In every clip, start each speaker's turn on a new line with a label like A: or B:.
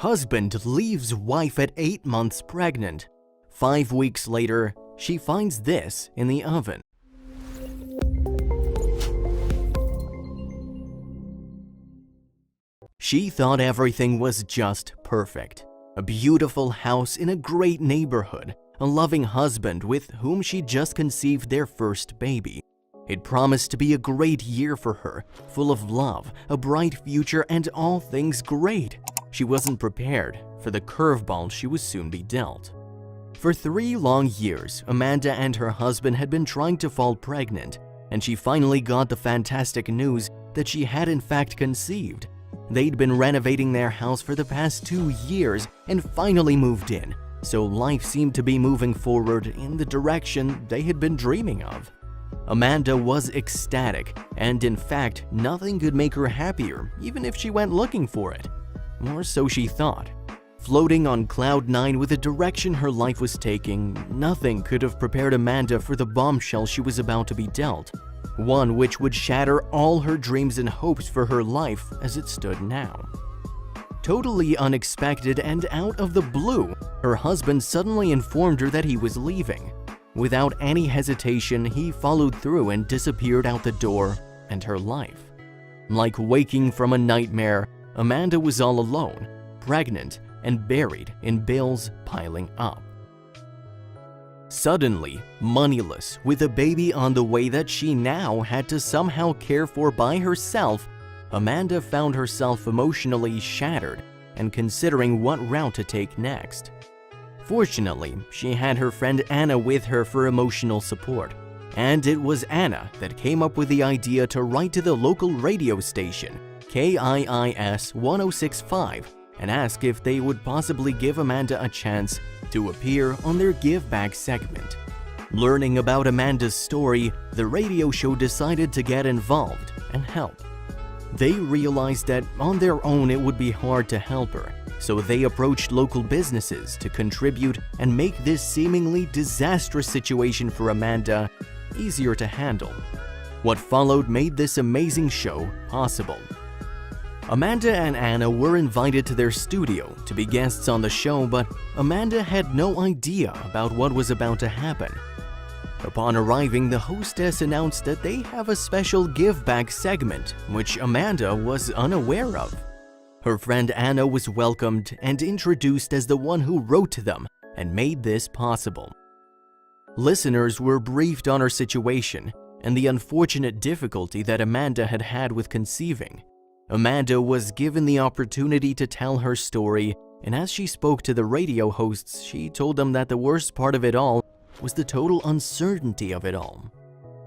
A: Husband leaves wife at 8 months pregnant. 5 weeks later, she finds this in the oven. She thought everything was just perfect. A beautiful house in a great neighborhood, a loving husband with whom she just conceived their first baby. It promised to be a great year for her, full of love, a bright future, and all things great. She wasn't prepared for the curveball she would soon be dealt. For 3 long years, Amanda and her husband had been trying to fall pregnant, and she finally got the fantastic news that she had in fact conceived. They'd been renovating their house for the past 2 years and finally moved in, so life seemed to be moving forward in the direction they had been dreaming of. Amanda was ecstatic, and in fact, nothing could make her happier, even if she went looking for it. Or so she thought. Floating on cloud 9 with the direction her life was taking, nothing could have prepared Amanda for the bombshell she was about to be dealt, one which would shatter all her dreams and hopes for her life as it stood now. Totally unexpected and out of the blue, her husband suddenly informed her that he was leaving. Without any hesitation, he followed through and disappeared out the door and her life. Like waking from a nightmare, Amanda was all alone, pregnant, and buried in bills piling up. Suddenly, moneyless, with a baby on the way that she now had to somehow care for by herself, Amanda found herself emotionally shattered and considering what route to take next. Fortunately, she had her friend Anna with her for emotional support, and it was Anna that came up with the idea to write to the local radio station, KIIS 1065, and ask if they would possibly give Amanda a chance to appear on their Give Back segment. Learning about Amanda's story, the radio show decided to get involved and help. They realized that on their own it would be hard to help her, so they approached local businesses to contribute and make this seemingly disastrous situation for Amanda easier to handle. What followed made this amazing show possible. Amanda and Anna were invited to their studio to be guests on the show, but Amanda had no idea about what was about to happen. Upon arriving, the hostess announced that they have a special Give Back segment, which Amanda was unaware of. Her friend Anna was welcomed and introduced as the one who wrote to them and made this possible. Listeners were briefed on her situation and the unfortunate difficulty that Amanda had had with conceiving. Amanda was given the opportunity to tell her story, and as she spoke to the radio hosts, she told them that the worst part of it all was the total uncertainty of it all.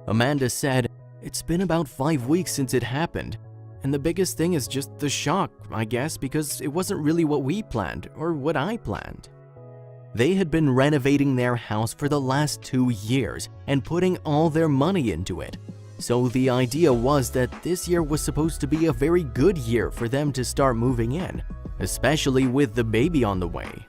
A: Amanda said, "It's been about 5 weeks since it happened, and the biggest thing is just the shock, I guess, because it wasn't really what we planned or what I planned." They had been renovating their house for the last 2 years and putting all their money into it. So the idea was that this year was supposed to be a very good year for them to start moving in, especially with the baby on the way.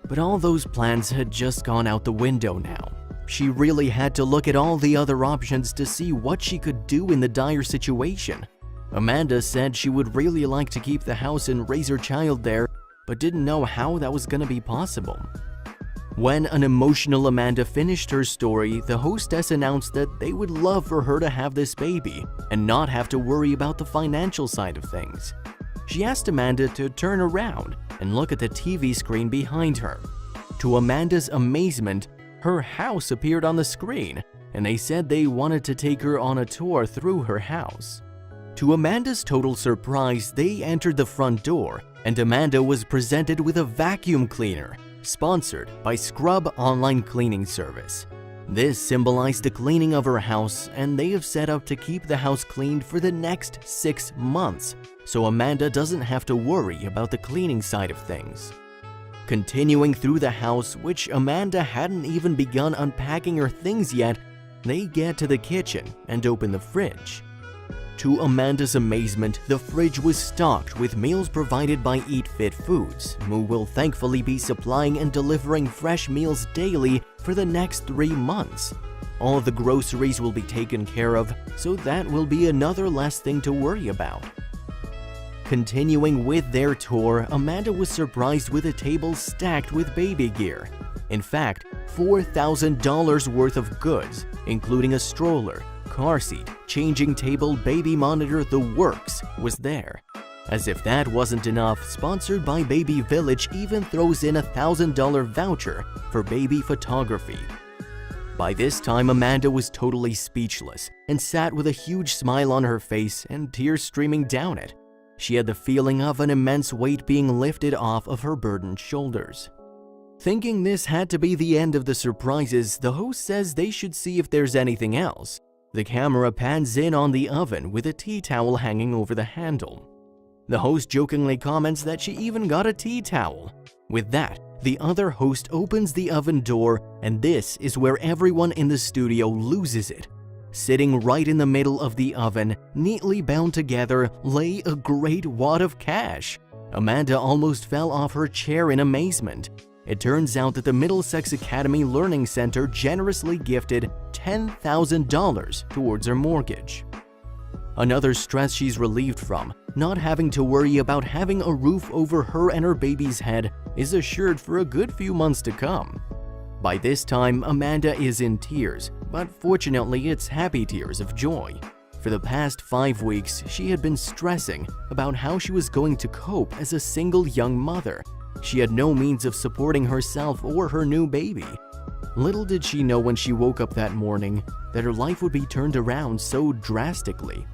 A: But all those plans had just gone out the window now. She really had to look at all the other options to see what she could do in the dire situation. Amanda said she would really like to keep the house and raise her child there, but didn't know how that was going to be possible. When an emotional Amanda finished her story, the hostess announced that they would love for her to have this baby and not have to worry about the financial side of things. She asked Amanda to turn around and look at the TV screen behind her. To Amanda's amazement, her house appeared on the screen, and they said they wanted to take her on a tour through her house. To Amanda's total surprise, they entered the front door, and Amanda was presented with a vacuum cleaner, sponsored by Scrub Online Cleaning Service. This symbolized the cleaning of her house, and they have set up to keep the house cleaned for the next 6 months, so Amanda doesn't have to worry about the cleaning side of things. Continuing through the house, which Amanda hadn't even begun unpacking her things yet, they get to the kitchen and open the fridge. To Amanda's amazement, the fridge was stocked with meals provided by Eat Fit Foods, who will thankfully be supplying and delivering fresh meals daily for the next 3 months. All the groceries will be taken care of, so that will be another less thing to worry about. Continuing with their tour, Amanda was surprised with a table stacked with baby gear. In fact, $4,000 worth of goods, including a stroller, car seat, changing table, baby monitor, the works, was there. As if that wasn't enough, sponsored by Baby Village even throws in a $1,000 voucher for baby photography. By this time, Amanda was totally speechless and sat with a huge smile on her face and tears streaming down it. She had the feeling of an immense weight being lifted off of her burdened shoulders. Thinking this had to be the end of the surprises, the host says they should see if there's anything else. The camera pans in on the oven with a tea towel hanging over the handle. The host jokingly comments that she even got a tea towel. With that, the other host opens the oven door, and this is where everyone in the studio loses it. Sitting right in the middle of the oven, neatly bound together, lay a great wad of cash. Amanda almost fell off her chair in amazement. It turns out that the Middlesex Academy Learning Center generously gifted $10,000 towards her mortgage. Another stress she's relieved from, not having to worry about having a roof over her and her baby's head, is assured for a good few months to come. By this time, Amanda is in tears, but fortunately it's happy tears of joy. For the past 5 weeks, she had been stressing about how she was going to cope as a single young mother. She had no means of supporting herself or her new baby. Little did she know when she woke up that morning that her life would be turned around so drastically.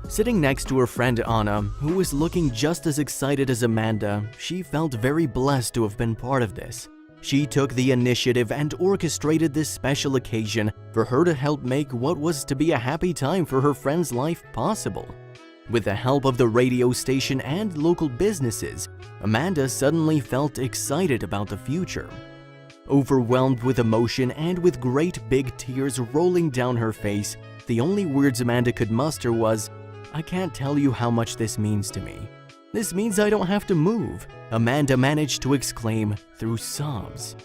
A: Sitting next to her friend Anna, who was looking just as excited as Amanda, she felt very blessed to have been part of this. She took the initiative and orchestrated this special occasion for her to help make what was to be a happy time for her friend's life possible. With the help of the radio station and local businesses, Amanda suddenly felt excited about the future. Overwhelmed with emotion and with great big tears rolling down her face, the only words Amanda could muster was, "I can't tell you how much this means to me. This means I don't have to move," Amanda managed to exclaim through sobs.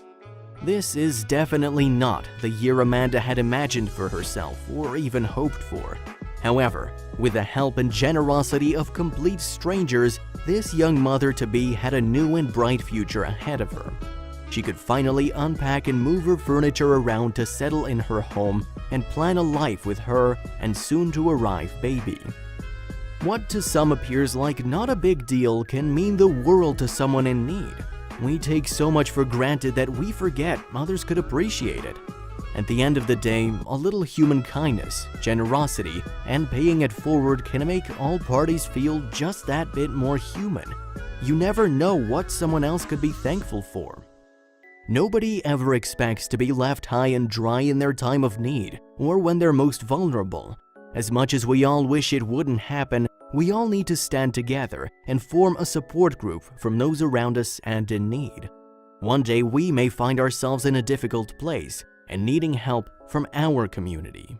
A: This is definitely not the year Amanda had imagined for herself or even hoped for. However, with the help and generosity of complete strangers, this young mother-to-be had a new and bright future ahead of her. She could finally unpack and move her furniture around to settle in her home and plan a life with her and soon-to-arrive baby. What to some appears like not a big deal can mean the world to someone in need. We take so much for granted that we forget others could appreciate it. At the end of the day, a little human kindness, generosity, and paying it forward can make all parties feel just that bit more human. You never know what someone else could be thankful for. Nobody ever expects to be left high and dry in their time of need or when they're most vulnerable. As much as we all wish it wouldn't happen, we all need to stand together and form a support group from those around us and in need. One day we may find ourselves in a difficult place and needing help from our community.